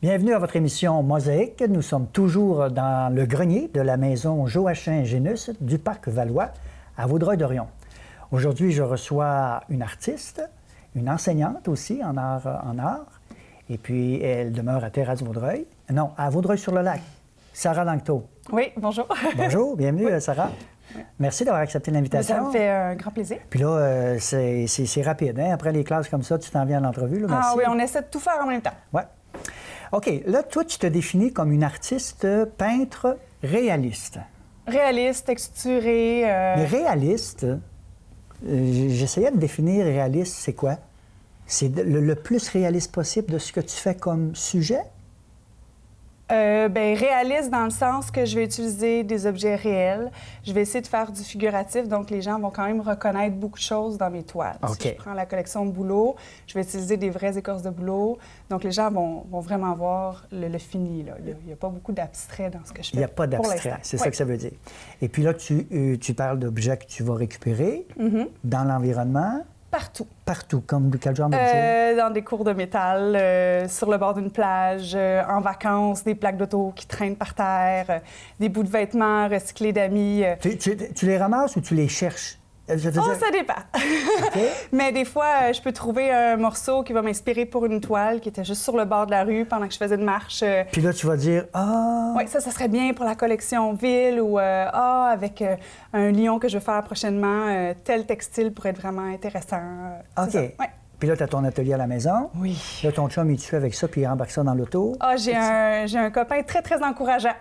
Bienvenue à votre émission Mosaïque. Nous sommes toujours dans le grenier de la maison Joachim Génus du Parc Valois à Vaudreuil-Dorion. Aujourd'hui, je reçois une artiste, une enseignante aussi en art, et puis elle demeure à Terrasse-Vaudreuil. Non, à Vaudreuil-sur-le-Lac. Sarah Langto. Oui, bonjour. Bonjour, bienvenue Oui. Sarah. Merci d'avoir accepté l'invitation. Ça me fait un grand plaisir. Puis là, c'est rapide, hein? Après les classes comme ça, tu t'en viens à l'entrevue. Là, merci. Ah oui, on essaie de tout faire en même temps. Oui. OK. Là, toi, tu te définis comme une artiste peintre réaliste. Réaliste, texturé. Mais réaliste, j'essayais de définir réaliste, c'est quoi? C'est le plus réaliste possible de ce que tu fais comme sujet? Réaliste dans le sens que je vais utiliser des objets réels. Je vais essayer de faire du figuratif, donc les gens vont quand même reconnaître beaucoup de choses dans mes toiles. OK. Si je prends la collection de bouleau, je vais utiliser des vraies écorces de bouleau. Donc les gens vont vraiment voir le fini. Là. Il n'y a pas beaucoup d'abstrait dans ce que je fais. Il n'y a pas d'abstrait, c'est ça que ça veut dire. Et puis là, tu parles d'objets que tu vas récupérer dans l'environnement. Partout. Partout, comme quel genre d'objet? Dans des cours de métal, sur le bord d'une plage, en vacances, des plaques d'auto qui traînent par terre, des bouts de vêtements recyclés d'amis. Tu les ramasses ou tu les cherches? Ça dépend. Okay. Mais des fois, je peux trouver un morceau qui va m'inspirer pour une toile qui était juste sur le bord de la rue pendant que je faisais une marche. Puis là, tu vas dire, ah... Oui, ça serait bien pour la collection ville ou, avec un lion que je vais faire prochainement, tel textile pourrait être vraiment intéressant. OK. Ouais. Puis là, tu as ton atelier à la maison. Oui. Là, ton chum, il te suit avec ça, puis il embarque ça dans l'auto. Ah, j'ai un copain très, très encourageant.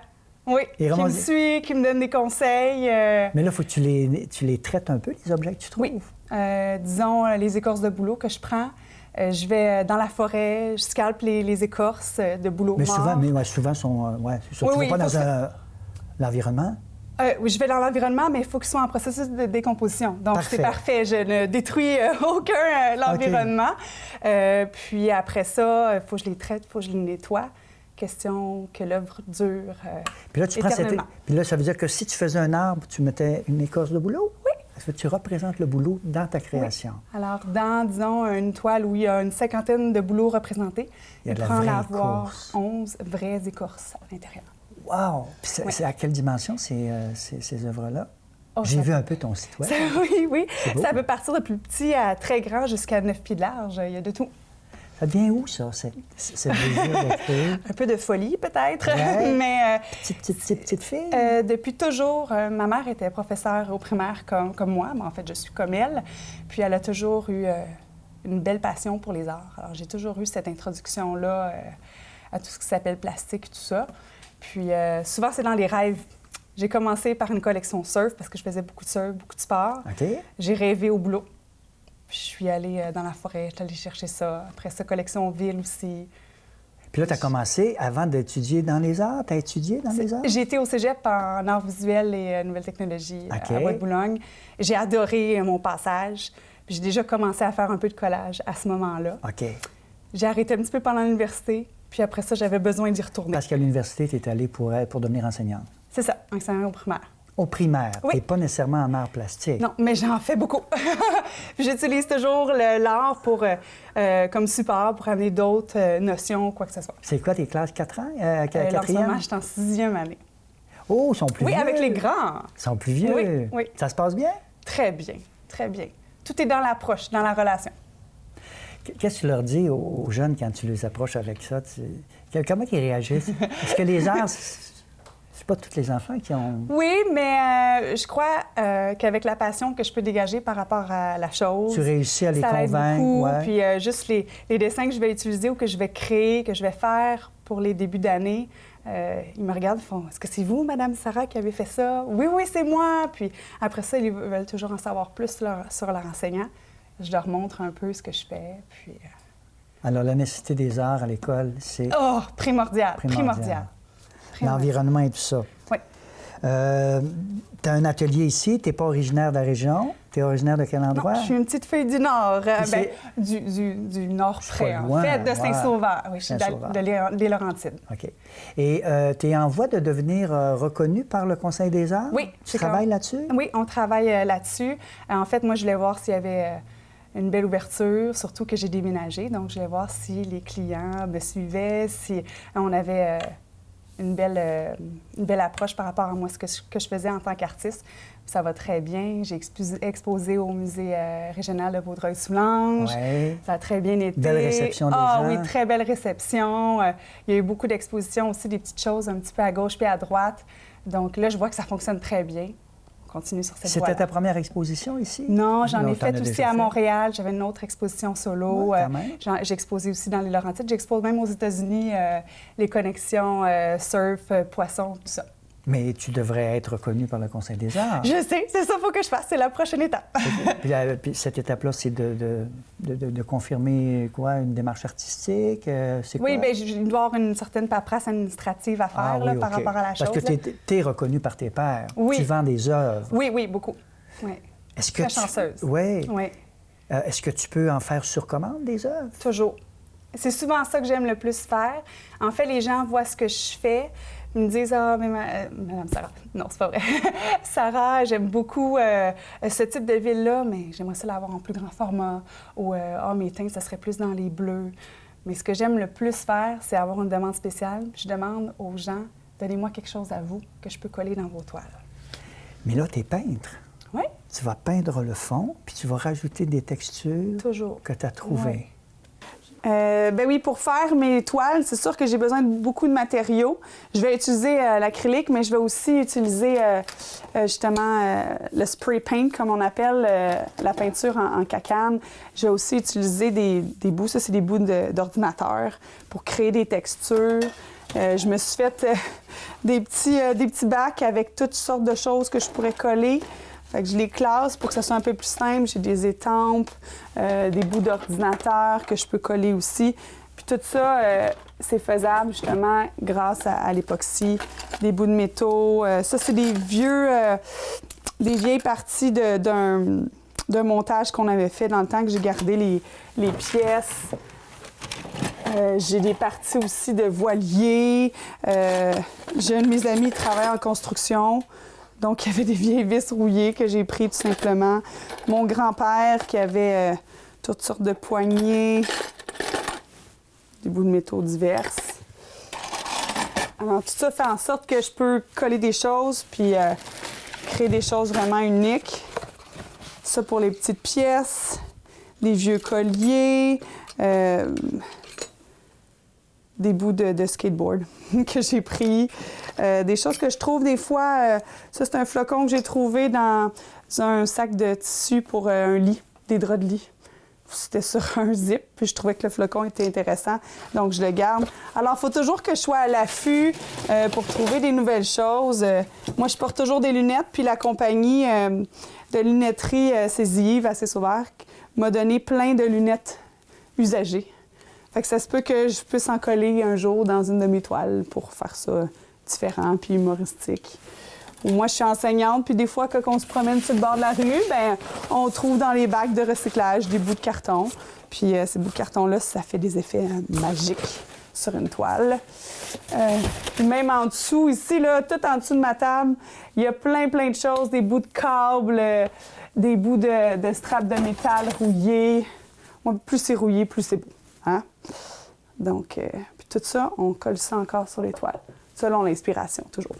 Oui, qui me suit, qui me donne des conseils. Mais là, il faut que tu les traites un peu, les objets que tu trouves. Oui. Disons, les écorces de bouleau que je prends. Je vais dans la forêt, je scalpe les écorces de bouleau Mais mort. souvent, sont... tu oui, vas pas dans l'environnement? Oui, je vais dans l'environnement, mais il faut qu'ils soient en processus de décomposition. Donc, parfait. C'est parfait. Je ne détruis aucun l'environnement. Okay. Puis après ça, il faut que je les traite, il faut que je les nettoie. Question que l'œuvre dure Puis là, éternellement. Puis là, ça veut dire que si tu faisais un arbre, tu mettais une écorce de bouleau? Oui. Est-ce que tu représentes le bouleau dans ta création? Oui. Alors, dans, disons, une toile où il y a une cinquantaine de bouleaux représentés, il peut en avoir 11 vraies écorces à l'intérieur. Wow! Puis c'est à quelle dimension, ces œuvres-là? Oh, J'ai vu un peu ton site web. Oui. Ça peut partir de plus petit à très grand jusqu'à 9 pieds de large. Il y a de tout. Ça vient où, ça, cette désir de créer? Un peu de folie, peut-être, ouais. mais... Petite fille? Depuis toujours, ma mère était professeure au primaire comme moi, mais en fait, je suis comme elle. Puis elle a toujours eu une belle passion pour les arts. Alors, j'ai toujours eu cette introduction-là à tout ce qui s'appelle plastique, tout ça. Puis souvent, c'est dans les rêves. J'ai commencé par une collection surf, parce que je faisais beaucoup de surf, beaucoup de sport. Okay. J'ai rêvé au boulot. Puis je suis allée dans la forêt, je suis allée chercher ça. Après ça, collection ville aussi. Puis là, tu as commencé avant d'étudier dans les arts? Tu as étudié dans les arts? J'ai été au cégep en arts visuels et nouvelles technologies à Bois-de-Boulogne. J'ai adoré mon passage. Puis j'ai déjà commencé à faire un peu de collage à ce moment-là. OK. J'ai arrêté un petit peu pendant l'université. Puis après ça, j'avais besoin d'y retourner. Parce qu'à l'université, tu es allée pour devenir enseignante. C'est ça, enseignante au primaire. Au primaire? Oui. Tu n'es pas nécessairement en art plastique? Non, mais j'en fais beaucoup. J'utilise toujours l'art comme support pour amener d'autres notions, quoi que ce soit. C'est quoi tes classes? 4 ans? En ce Quatrième? moment, je suis en 6e année. Oh, ils sont plus vieux! Oui, avec les grands. Ils sont plus vieux? Oui, oui. Ça se passe bien? Très bien, très bien. Tout est dans l'approche, dans la relation. Qu'est-ce que tu leur dis aux jeunes quand tu les approches avec ça? Comment ils réagissent? Est-ce que les arts... C'est pas tous les enfants qui ont... Oui, mais je crois qu'avec la passion que je peux dégager par rapport à la chose... Tu réussis à les convaincre, ça aide beaucoup. Ouais. Puis juste les dessins que je vais utiliser ou que je vais créer, que je vais faire pour les débuts d'année, ils me regardent et font « Est-ce que c'est vous, Madame Sarah, qui avez fait ça? » Oui, oui, c'est moi. Puis après ça, ils veulent toujours en savoir plus sur leur enseignant. Je leur montre un peu ce que je fais, puis... Alors, la nécessité des arts à l'école, c'est... Oh, primordial. L'environnement et tout ça. Oui. Tu as un atelier ici, tu n'es pas originaire de la région. Tu es originaire de quel endroit? Non, je suis une petite fille du Nord. Du Nord près, en fait, de Saint-Sauveur. Oui, je suis des Laurentides. OK. Et tu es en voie de devenir reconnue par le Conseil des arts? Oui. Tu travailles là-dessus? Oui, on travaille là-dessus. En fait, moi, je voulais voir s'il y avait une belle ouverture, surtout que j'ai déménagé. Donc, je voulais voir si les clients me suivaient, si on avait une belle approche par rapport à moi, ce que je faisais en tant qu'artiste. Ça va très bien. J'ai exposé au musée régional de Vaudreuil-Soulanges. Ouais. Ça a très bien été. Belle réception des gens. Ah oui, très belle réception. Il y a eu beaucoup d'expositions aussi, des petites choses un petit peu à gauche puis à droite. Donc là, je vois que ça fonctionne très bien. On continue sur cette voie-là. C'était ta première exposition ici? Non, j'en ai t'en fait as aussi déjà à fait. Montréal. J'avais une autre exposition solo. Ouais, quand même. J'ai exposé aussi dans les Laurentides. J'expose même aux États-Unis les connexions surf, poisson, tout ça. Mais tu devrais être reconnue par le Conseil des arts. Je sais, c'est ça qu'il faut que je fasse. C'est la prochaine étape. Puis cette étape-là, c'est de confirmer quoi? Une démarche artistique? C'est quoi? Oui, bien, il doit y avoir une certaine paperasse administrative à faire là, par rapport à la chose. Parce que tu es reconnue par tes pairs. Oui. Tu vends des œuvres. Oui, oui, beaucoup. Oui. Est-ce que Très chanceuse. Oui. Oui. Est-ce que tu peux en faire sur commande des œuvres? Toujours. C'est souvent ça que j'aime le plus faire. En fait, les gens voient ce que je fais. Ils me disent « Ah, mais Madame Sarah... » Non, c'est pas vrai. « Sarah, j'aime beaucoup ce type de ville-là, mais j'aimerais ça l'avoir en plus grand format. » Ou « Ah, mes teintes, ça serait plus dans les bleus. » Mais ce que j'aime le plus faire, c'est avoir une demande spéciale. Je demande aux gens « Donnez-moi quelque chose à vous que je peux coller dans vos toiles. » Mais là, tu es peintre. Oui, Tu vas peindre le fond, puis tu vas rajouter des textures toujours. que tu as trouvées. Ouais. Ben oui, pour faire mes toiles, c'est sûr que j'ai besoin de beaucoup de matériaux. Je vais utiliser l'acrylique, mais je vais aussi utiliser justement le spray paint, comme on appelle la peinture en cacane. Je vais aussi utiliser des bouts, ça c'est des bouts d'ordinateur, pour créer des textures. Je me suis fait des petits bacs avec toutes sortes de choses que je pourrais coller. Fait que je les classe pour que ça soit un peu plus simple. J'ai des étampes, des bouts d'ordinateur que je peux coller aussi. Puis tout ça, c'est faisable justement grâce à l'époxy, des bouts de métaux. Ça, c'est des vieilles parties d'un montage qu'on avait fait dans le temps que j'ai gardé les pièces. J'ai des parties aussi de voiliers. J'ai un de mes amis qui travaille en construction. Donc, il y avait des vieilles vis rouillées que j'ai pris tout simplement. Mon grand-père qui avait toutes sortes de poignées, des bouts de métaux divers. Alors, tout ça fait en sorte que je peux coller des choses puis créer des choses vraiment uniques. Ça pour les petites pièces, des vieux colliers, des bouts de skateboard que j'ai pris. Des choses que je trouve des fois... ça, c'est un flocon que j'ai trouvé dans un sac de tissu pour un lit, des draps de lit. C'était sur un zip, puis je trouvais que le flocon était intéressant, donc je le garde. Alors, il faut toujours que je sois à l'affût pour trouver des nouvelles choses. Moi, je porte toujours des lunettes, puis la compagnie de lunetterie Yves à Saint-Sauveur m'a donné plein de lunettes usagées. Fait que ça se peut que je puisse en coller un jour dans une de mes toiles pour faire ça différent puis humoristique. Moi, je suis enseignante, puis des fois, quand on se promène sur le bord de la rue, bien, on trouve dans les bacs de recyclage des bouts de carton. Puis ces bouts de carton-là, ça fait des effets magiques sur une toile. Puis même en dessous, ici, là, tout en dessous de ma table, il y a plein de choses, des bouts de câbles, des bouts de straps de métal rouillés. Moi, plus c'est rouillé, plus c'est beau. Hein? Donc, puis tout ça, on colle ça encore sur les toiles, selon l'inspiration, toujours.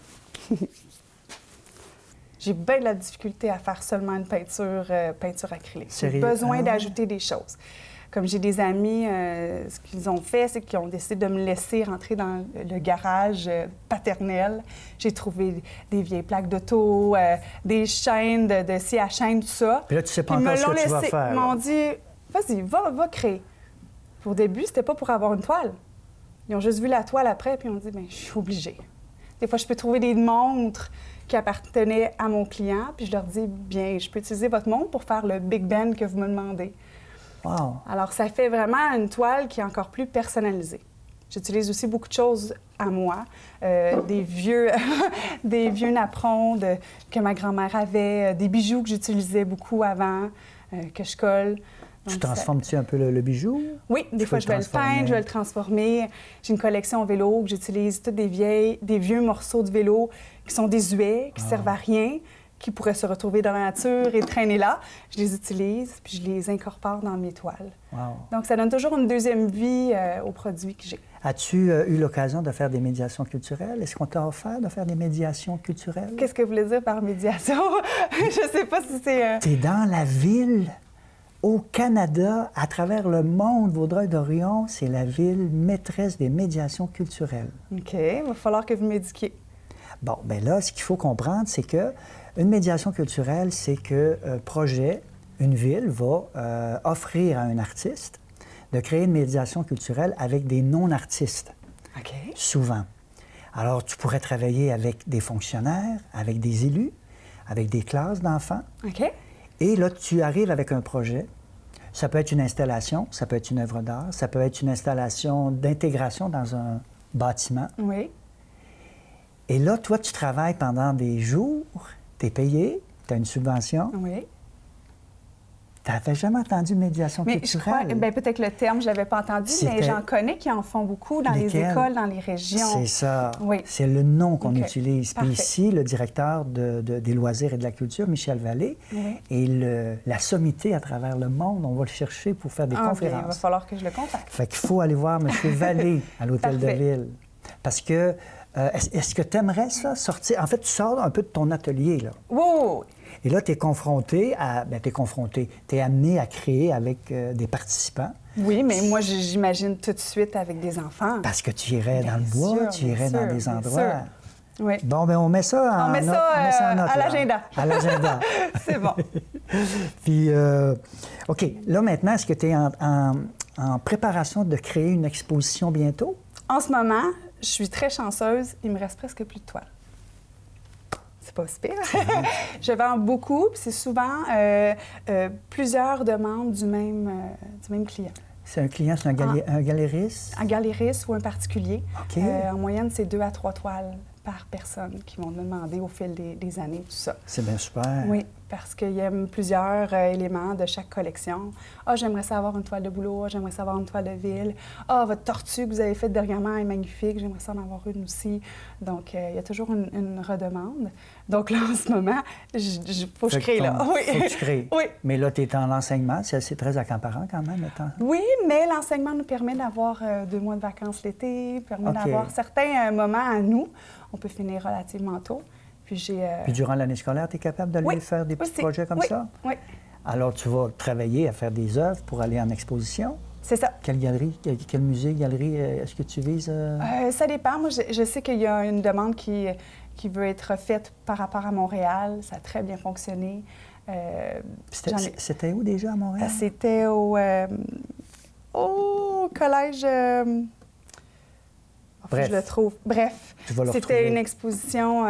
J'ai bien de la difficulté à faire seulement une peinture acrylique. J'ai besoin d'ajouter des choses. Comme j'ai des amis, ce qu'ils ont fait, c'est qu'ils ont décidé de me laisser rentrer dans le garage paternel. J'ai trouvé des vieilles plaques d'auto, des chaînes de scie à chaîne, tout ça. Puis là, tu sais pas encore ce que tu vas faire. Ils m'ont dit, vas-y, va créer. Puis au début, c'était pas pour avoir une toile. Ils ont juste vu la toile après, puis ils ont dit, bien, je suis obligée. Des fois, je peux trouver des montres qui appartenaient à mon client, puis je leur dis, bien, je peux utiliser votre montre pour faire le Big Ben que vous me demandez. Wow. Alors, ça fait vraiment une toile qui est encore plus personnalisée. J'utilise aussi beaucoup de choses à moi, des vieux napperons que ma grand-mère avait, des bijoux que j'utilisais beaucoup avant, que je colle. Donc, tu transformes-tu un peu le bijou? Oui, des fois, je vais le peindre, je vais le transformer. J'ai une collection vélo que j'utilise, tous des vieux morceaux de vélo qui sont désuets, qui servent à rien, qui pourraient se retrouver dans la nature et traîner là, je les utilise puis je les incorpore dans mes toiles. Wow. Donc, ça donne toujours une deuxième vie aux produits que j'ai. As-tu eu l'occasion de faire des médiations culturelles? Est-ce qu'on t'a offert de faire des médiations culturelles? Qu'est-ce que vous voulez dire par médiation? Je ne sais pas si c'est... Tu es dans la ville, au Canada, à travers le monde. Vaudreuil-Dorion, c'est la ville maîtresse des médiations culturelles. OK, il va falloir que vous m'éduquiez. Bon, bien là, ce qu'il faut comprendre, c'est que une médiation culturelle, c'est qu'un projet, une ville va offrir à un artiste de créer une médiation culturelle avec des non-artistes, OK. souvent. Alors, tu pourrais travailler avec des fonctionnaires, avec des élus, avec des classes d'enfants. OK. Et là, tu arrives avec un projet. Ça peut être une installation, ça peut être une œuvre d'art, ça peut être une installation d'intégration dans un bâtiment. Oui. Et là, toi, tu travailles pendant des jours, tu es payé, tu as une subvention. Oui. Tu n'avais jamais entendu médiation Mais culturelle? je crois, bien, peut-être le terme, je ne l'avais pas entendu, mais j'en connais qui en font beaucoup dans les écoles, dans les régions. C'est ça. Oui. C'est le nom qu'on OK. utilise. Puis ici, le directeur des loisirs et de la culture, Michel Vallée, Oui. et la sommité à travers le monde, on va le chercher pour faire des Bien, il conférences. va falloir que je le contacte. Fait qu'il faut aller voir M. Vallée à l'Hôtel de Parfait. Ville. Parce que, est-ce que tu aimerais ça, sortir? En fait, tu sors un peu de ton atelier, là. Oui, oui, oui. Et là, tu es confronté à... Bien, tu es amené à créer avec des participants. Oui, mais moi, j'imagine tout de suite avec des enfants. Parce que tu irais dans le Bien bois, sûr, tu irais bien dans sûr, des bien endroits. sûr. Oui. Bon, bien, on met ça en On met note. ça, On met ça en note, à là. l'agenda. À l'agenda. C'est bon. Puis, OK, là, maintenant, est-ce que tu es en préparation de créer une exposition bientôt? En ce moment, je suis très chanceuse. Il me reste presque plus de toiles. C'est pas si pire. Je vends beaucoup, puis c'est souvent plusieurs demandes du même client. C'est un client, c'est un galériste? Un galériste ou un particulier. OK. En moyenne, c'est 2 à 3 toiles par personne qui vont me demander au fil des années, tout ça. C'est bien super. Oui, parce qu'ils aiment plusieurs éléments de chaque collection. Ah, j'aimerais ça avoir une toile de boulot. Ah, j'aimerais ça avoir une toile de ville. Ah, votre tortue que vous avez faite dernièrement est magnifique. J'aimerais ça en avoir une aussi. Donc, il y a toujours une redemande. Donc là, en ce moment, il faut que je crée, là. Oui. Faut que tu crées. Oui. Mais là, tu es en enseignement. C'est très accaparant quand même. Oui, mais l'enseignement nous permet d'avoir 2 mois de vacances l'été, permet OK. d'avoir certains moments à nous. On peut finir relativement tôt. Puis Puis durant l'année scolaire, tu es capable d'aller Oui, faire des petits aussi. projets comme Oui, ça? oui. Alors, tu vas travailler à faire des œuvres pour aller en exposition? C'est ça. Quelle galerie, quel musée, galerie, est-ce que tu vises? Ça dépend. Moi, je sais qu'il y a une demande qui veut être faite par rapport à Montréal. Ça a très bien fonctionné. C'était où déjà à Montréal? C'était au collège... Bref. Je le trouve. Bref, Tu vas le c'était retrouver. une exposition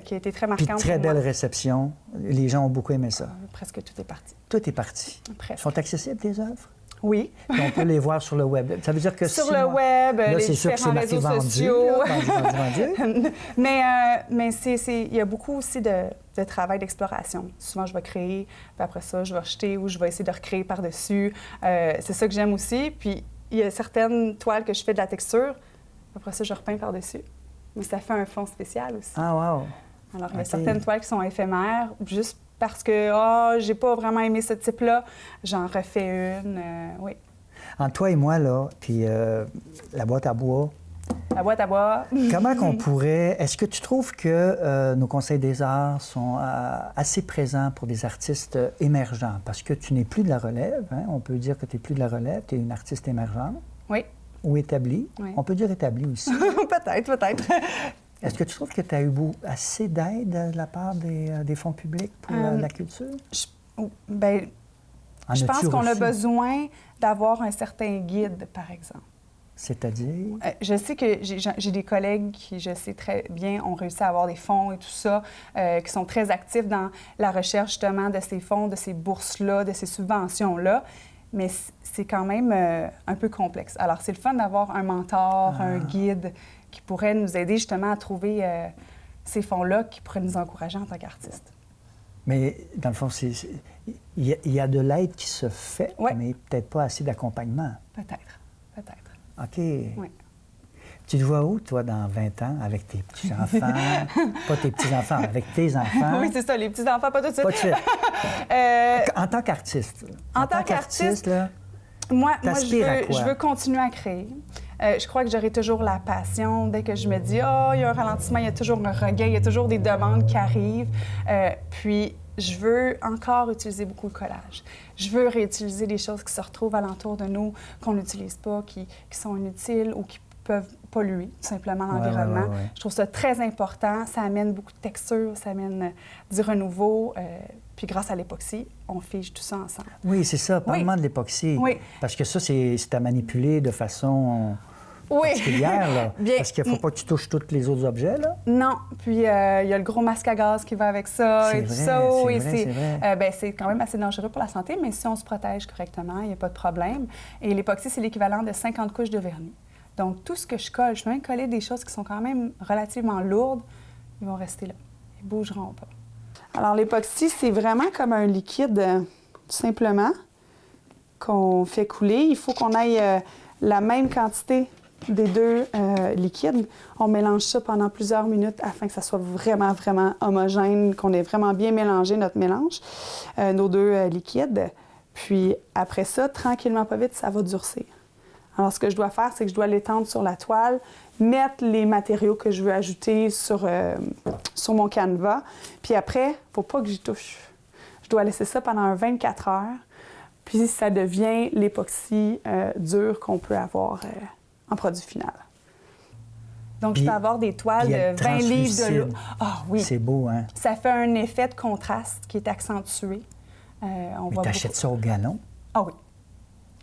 qui a été très Puis marquante très pour belle moi. réception. Les gens ont beaucoup aimé ça. Presque tout est parti. Tout est parti. Presque. Sont accessibles, tes œuvres? Oui. Puis on peut les voir sur le web. Ça veut dire que Sur 6 le mois- web, Là, les c'est sûr que c'est différents marqué réseaux vendu. sociaux. Là, vendu. Mais il y a beaucoup aussi de travail d'exploration. Souvent, je vais créer, puis après ça, je vais rejeter ou je vais essayer de recréer par-dessus. C'est ça que j'aime aussi. Puis il y a certaines toiles que je fais de la texture. Après ça, je repeins par-dessus. Mais ça fait un fond spécial aussi. Ah, wow. Alors, il y a OK. certaines toiles qui sont éphémères, juste parce que, j'ai pas vraiment aimé ce type-là, j'en refais une, oui. Entre toi et moi, là, puis la boîte à bois, La boîte à bois. comment qu'on pourrait... Est-ce que tu trouves que nos conseils des arts sont assez présents pour des artistes émergents? Parce que tu n'es plus de la relève, hein? On peut dire que tu n'es plus de la relève, tu es une artiste émergente Oui. ou établie. Oui. On peut dire établie aussi. Peut-être. Est-ce que tu trouves que tu as eu assez d'aide de la part des fonds publics pour la culture? Bien, En je pense as-tu qu'on a reçu? besoin d'avoir un certain guide, par exemple. C'est-à-dire? Je sais que j'ai des collègues qui, je sais très bien, ont réussi à avoir des fonds et tout ça, qui sont très actifs dans la recherche justement de ces fonds, de ces bourses-là, de ces subventions-là. Mais c'est quand même un peu complexe. Alors, c'est le fun d'avoir un mentor, un guide qui pourrait nous aider justement à trouver ces fonds-là qui pourraient nous encourager en tant qu'artistes. Mais dans le fond, il y a de l'aide qui se fait, Ouais. mais peut-être pas assez d'accompagnement. Peut-être. OK. Oui. Tu te vois où, toi, dans 20 ans, avec tes petits-enfants? Pas tes petits-enfants, avec tes enfants? Oui, c'est ça, les petits-enfants, pas tout de suite. Pas de suite. En tant qu'artiste. En tant qu'artiste, là, moi t'aspires à quoi? je veux continuer à créer. Je crois que j'aurai toujours la passion. Dès que je me dis, oh, il y a un ralentissement, il y a toujours un regain, il y a toujours des demandes qui arrivent. Puis, je veux encore utiliser beaucoup le collage. Je veux réutiliser des choses qui se retrouvent alentour de nous, qu'on n'utilise pas, qui sont inutiles ou qui peuvent polluer tout simplement l'environnement. Ouais. Je trouve ça très important. Ça amène beaucoup de texture, ça amène du renouveau. Puis grâce à l'époxy, on fige tout ça ensemble. Oui, c'est ça. Parle-moi de l'époxy. Oui. Parce que ça, c'est à manipuler de façon particulière, là. Bien. Parce qu'il ne faut pas que tu touches tous les autres objets, là. Non. Puis il y a le gros masque à gaz qui va avec ça C'est et tout vrai, ça. c'est vrai. C'est quand même assez dangereux pour la santé, mais si on se protège correctement, il n'y a pas de problème. Et l'époxy, c'est l'équivalent de 50 couches de vernis. Donc, tout ce que je colle, je peux même coller des choses qui sont quand même relativement lourdes, ils vont rester là. Ils ne bougeront pas. Alors, l'époxy, c'est vraiment comme un liquide, tout simplement, qu'on fait couler. Il faut qu'on aille la même quantité des deux liquides. On mélange ça pendant plusieurs minutes afin que ça soit vraiment, vraiment homogène, qu'on ait vraiment bien mélangé notre mélange, nos deux liquides. Puis, après ça, tranquillement, pas vite, ça va durcir. Alors, ce que je dois faire, c'est que je dois l'étendre sur la toile, mettre les matériaux que je veux ajouter sur mon canevas. Puis après, il ne faut pas que j'y touche. Je dois laisser ça pendant 24 heures. Puis ça devient l'époxy dur qu'on peut avoir en produit final. Donc, je peux avoir des toiles de 20 livres de l'eau. Ah oui. C'est beau, hein? Ça fait un effet de contraste qui est accentué. Mais tu achètes ça au galon? Ah oui.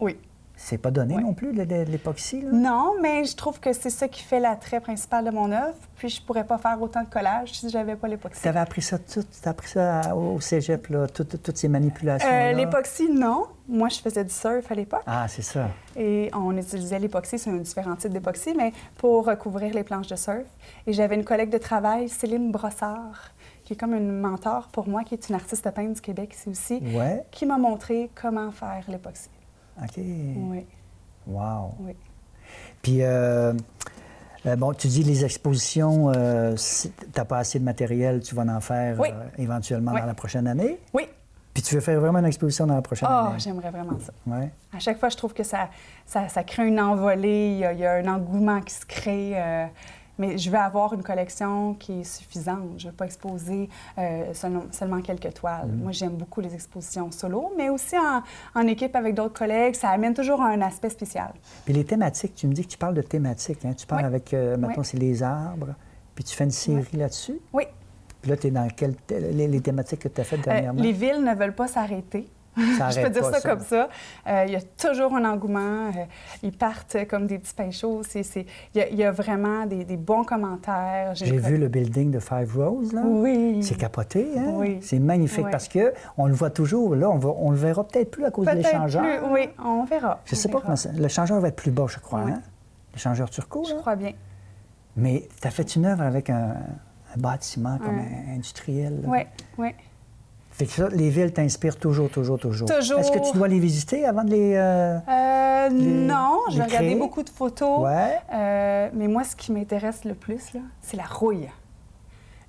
Oui. C'est pas donné non plus, de l'époxy, là? Non, mais je trouve que c'est ça qui fait l'attrait principal de mon œuvre. Puis je pourrais pas faire autant de collage si j'avais pas l'époxy. Tu avais appris ça tout? Tu as appris ça au cégep, là, toutes ces manipulations-là? L'époxy, non. Moi, je faisais du surf à l'époque. Ah, c'est ça. Et on utilisait l'époxy, c'est un différent type d'époxy, mais pour recouvrir les planches de surf. Et j'avais une collègue de travail, Céline Brossard, qui est comme une mentor pour moi, qui est une artiste peintre du Québec ici aussi, qui m'a montré comment faire l'époxy. OK. Oui. Wow. Oui. Puis, bon, tu dis les expositions, si tu n'as pas assez de matériel, tu vas en faire éventuellement dans la prochaine année? Oui. Puis tu veux faire vraiment une exposition dans la prochaine année? Oh, j'aimerais vraiment ça. Ouais. À chaque fois, je trouve que ça crée une envolée, il y a un engouement qui se crée. Mais je veux avoir une collection qui est suffisante. Je ne veux pas exposer seulement quelques toiles. Moi, j'aime beaucoup les expositions solo, mais aussi en équipe avec d'autres collègues. Ça amène toujours un aspect spécial. Puis les thématiques, tu me dis que tu parles de thématiques. Hein? Tu parles avec, maintenant, c'est les arbres, puis tu fais une série là-dessus? Oui. Puis là, tu es dans les thématiques que tu as faites dernièrement? Les villes ne veulent pas s'arrêter. Je peux dire ça comme ça. Il y a toujours un engouement. Ils partent comme des petits pains chauds. Il y a vraiment des bons commentaires. J'ai vu le building de Five Roses, là. Oui. C'est capoté, hein? Oui. C'est magnifique parce qu'on le voit toujours. Là, on le verra peut-être plus à cause de l'échangeur. Oui, on verra. Je ne sais pas comment ça... L'échangeur va être plus bas, je crois, hein? L'échangeur turco, je crois bien. Mais tu as fait une œuvre avec un bâtiment comme industriel. Oui, oui. Fait que ça, les villes t'inspirent toujours. Toujours. Est-ce que tu dois les visiter avant de non, je vais regarder beaucoup de photos. Ouais. Mais moi, ce qui m'intéresse le plus, là, c'est la rouille.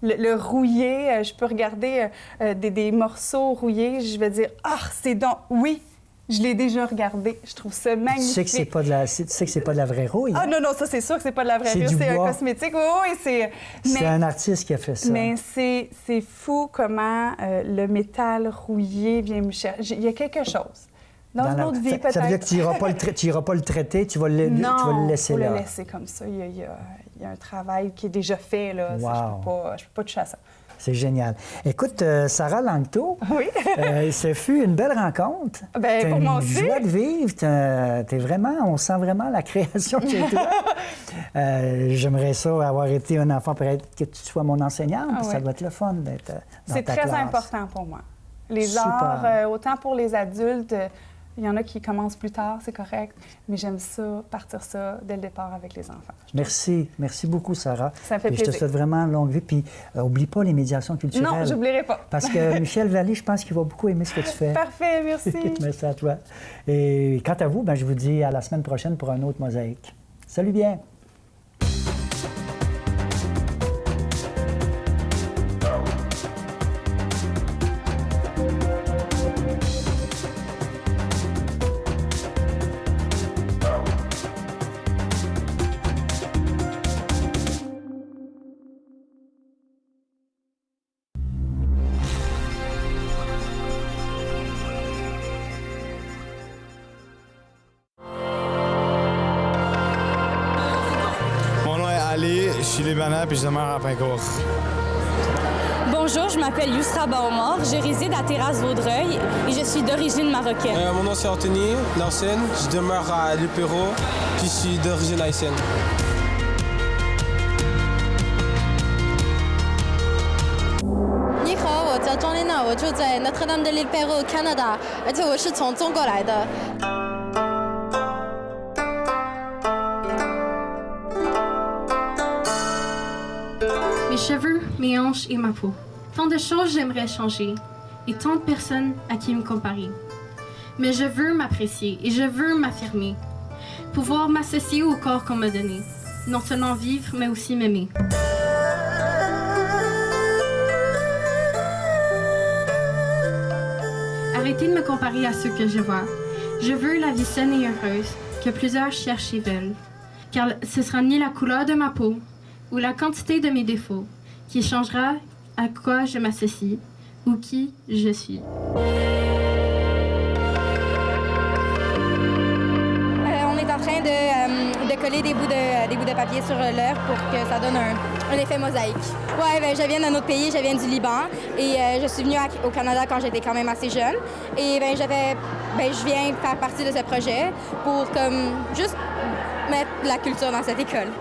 Le rouillé, je peux regarder des morceaux rouillés, je vais dire « Ah, c'est donc... Oui! » Je l'ai déjà regardé. Je trouve ça magnifique. Tu sais que c'est pas de la vraie rouille. Ah non, c'est sûr que c'est pas de la vraie rouille. C'est un cosmétique. Oui, c'est un artiste qui a fait ça. Mais c'est fou comment le métal rouillé vient me chercher. Il y a quelque chose. Dans une autre vie, peut-être. Ça veut dire que tu n'iras pas le traiter, tu vas le laisser là. Non, le laisser comme ça. Il y a un travail qui est déjà fait. Là. Wow. Je peux pas toucher à ça. C'est génial. Écoute, Sarah Langto, oui. Ce fut une belle rencontre. Bien, pour moi aussi. T'as une joie de vivre. On sent vraiment la création chez toi. J'aimerais ça avoir été un enfant, peut-être que tu sois mon enseignante. Ça doit être le fun d'être dans ta classe. C'est très important pour moi. Les arts, autant pour les adultes, il y en a qui commencent plus tard, c'est correct, mais j'aime ça, partir ça dès le départ avec les enfants. Merci. Merci beaucoup, Sarah. Ça me fait plaisir. Je te souhaite vraiment longue vie. Puis, oublie pas les médiations culturelles. Non, j'oublierai pas. Parce que Michel Vallée, je pense qu'il va beaucoup aimer ce que tu fais. Parfait, merci. Merci à toi. Et quant à vous, je vous dis à la semaine prochaine pour un autre mosaïque. Salut bien! libanais puis je demeure à Pincourt. Bonjour, je m'appelle Yousra Baomar, je réside à Terrasse-Vaudreuil et je suis d'origine marocaine. Mon nom c'est Anthony Larsen, je demeure à Lupéro puis je suis d'origine haïtienne. 你好，我叫庄丽娜，我住在 Notre-Dame-de-l'Île-Perrot, Canada，而且我是从中国来的。Mes cheveux, mes hanches et ma peau. Tant de choses j'aimerais changer et tant de personnes à qui me comparer. Mais je veux m'apprécier et je veux m'affirmer. Pouvoir m'associer au corps qu'on m'a donné. Non seulement vivre, mais aussi m'aimer. Arrêtez de me comparer à ceux que je vois. Je veux la vie saine et heureuse que plusieurs cherchent et veulent. Car ce sera ni la couleur de ma peau ou la quantité de mes défauts qui changera à quoi je m'associe ou qui je suis. On est en train de coller des bouts de papier sur l'œuvre pour que ça donne un effet mosaïque. Ouais, ben, je viens d'un autre pays, je viens du Liban et je suis venue au Canada quand j'étais quand même assez jeune. Et ben, je viens faire partie de ce projet pour juste mettre de la culture dans cette école.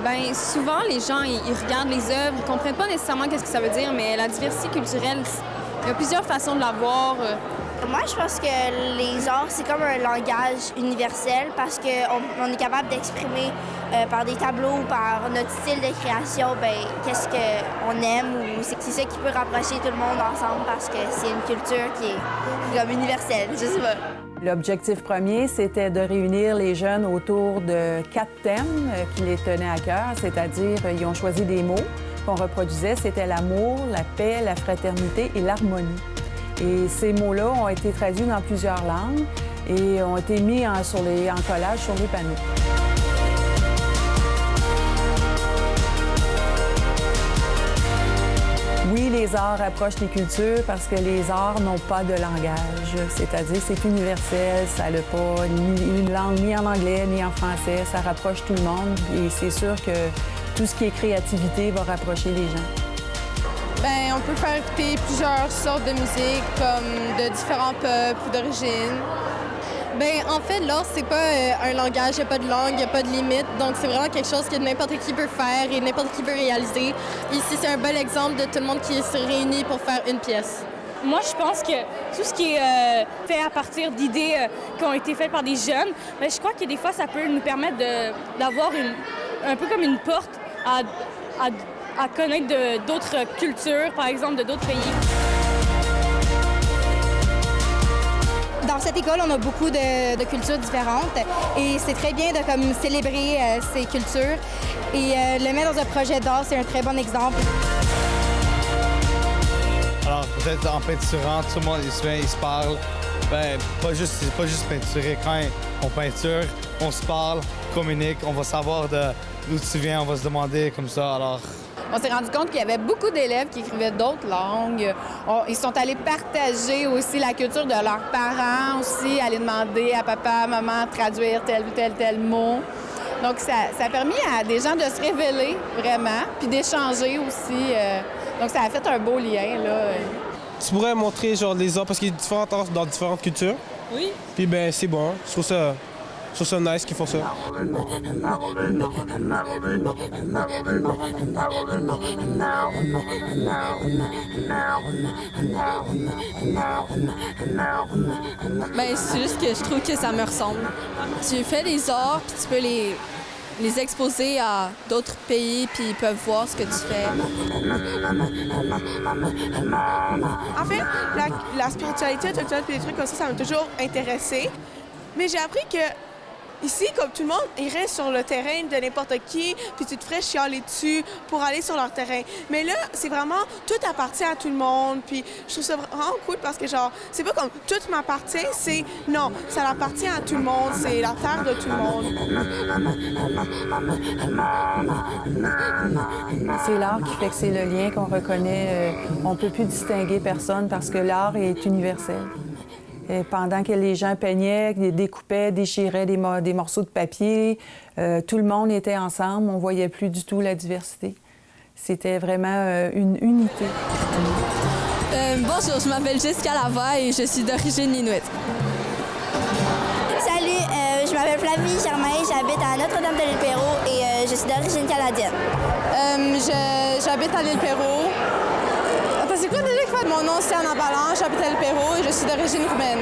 Bien, souvent, les gens, ils regardent les œuvres, ils ne comprennent pas nécessairement qu'est-ce que ça veut dire, mais la diversité culturelle, il y a plusieurs façons de la voir. Moi, je pense que les arts, c'est comme un langage universel parce qu'on est capable d'exprimer par des tableaux ou par notre style de création, qu'est-ce qu'on aime ou c'est ça qui peut rapprocher tout le monde ensemble parce que c'est une culture qui est comme universelle, je sais pas. L'objectif premier, c'était de réunir les jeunes autour de 4 thèmes qui les tenaient à cœur, c'est-à-dire ils ont choisi des mots qu'on reproduisait, c'était l'amour, la paix, la fraternité et l'harmonie. Et ces mots-là ont été traduits dans plusieurs langues et ont été mis en collage sur les panneaux. Oui, les arts rapprochent les cultures parce que les arts n'ont pas de langage, c'est-à-dire c'est universel, ça n'a pas ni une langue ni en anglais ni en français, ça rapproche tout le monde et c'est sûr que tout ce qui est créativité va rapprocher les gens. Bien, on peut faire écouter plusieurs sortes de musique, comme de différents peuples ou d'origine. Bien, en fait, l'art, c'est pas un langage, il n'y a pas de langue, il n'y a pas de limite. Donc, c'est vraiment quelque chose que n'importe qui peut faire et n'importe qui peut réaliser. Ici, c'est un bel exemple de tout le monde qui se réunit pour faire une pièce. Moi, je pense que tout ce qui est fait à partir d'idées qui ont été faites par des jeunes, bien, je crois que des fois, ça peut nous permettre d'avoir un peu comme une porte à connaître d'autres cultures, par exemple, de d'autres pays. Dans cette école, on a beaucoup de cultures différentes et c'est très bien de célébrer ces cultures. Et le mettre dans un projet d'art, c'est un très bon exemple. Alors, peut-être en peinturant, tout le monde, ils se parlent. Ben, pas juste peinturer. Quand on peinture, on se parle, communique, on va savoir d'où tu viens, on va se demander comme ça. Alors, on s'est rendu compte qu'il y avait beaucoup d'élèves qui écrivaient d'autres langues. Ils sont allés partager aussi la culture de leurs parents, aussi aller demander à papa, à maman de traduire tel mot. Donc, ça a permis à des gens de se révéler vraiment, puis d'échanger aussi. Donc, ça a fait un beau lien, là. Tu pourrais montrer genre les arts parce qu'il y a différentes arts dans différentes cultures. Oui. Puis ben c'est bon, je trouve ça nice qu'ils font ça. Bien, c'est juste que je trouve que ça me ressemble. Tu fais des arts, puis tu peux les exposer à d'autres pays, puis ils peuvent voir ce que tu fais. En fait, la spiritualité, tout ça, puis des trucs comme ça m'a toujours intéressée. Mais j'ai appris que ici, comme tout le monde, ils restent sur le terrain de n'importe qui, puis tu te ferais chialer dessus pour aller sur leur terrain. Mais là, c'est vraiment, tout appartient à tout le monde, puis je trouve ça vraiment cool parce que, genre, c'est pas comme tout m'appartient, c'est non, ça appartient à tout le monde, c'est la terre de tout le monde. C'est l'art qui fait que c'est le lien qu'on reconnaît. On ne peut plus distinguer personne parce que l'art est universel. Et pendant que les gens peignaient, découpaient, déchiraient des morceaux de papier, tout le monde était ensemble. On ne voyait plus du tout la diversité. C'était vraiment une unité. Bonjour, je m'appelle Jessica Lavoie et je suis d'origine inuit. Salut, je m'appelle Flavie Germain, j'habite à Notre-Dame-de-l'Île-Perrot et je suis d'origine canadienne. J'habite à l'Île-Perrot. Attends, c'est quoi déjà qui fait? Mon nom, c'est Anna Ballant, j'habite à l'Île-Perrot et je suis d'origine roumaine.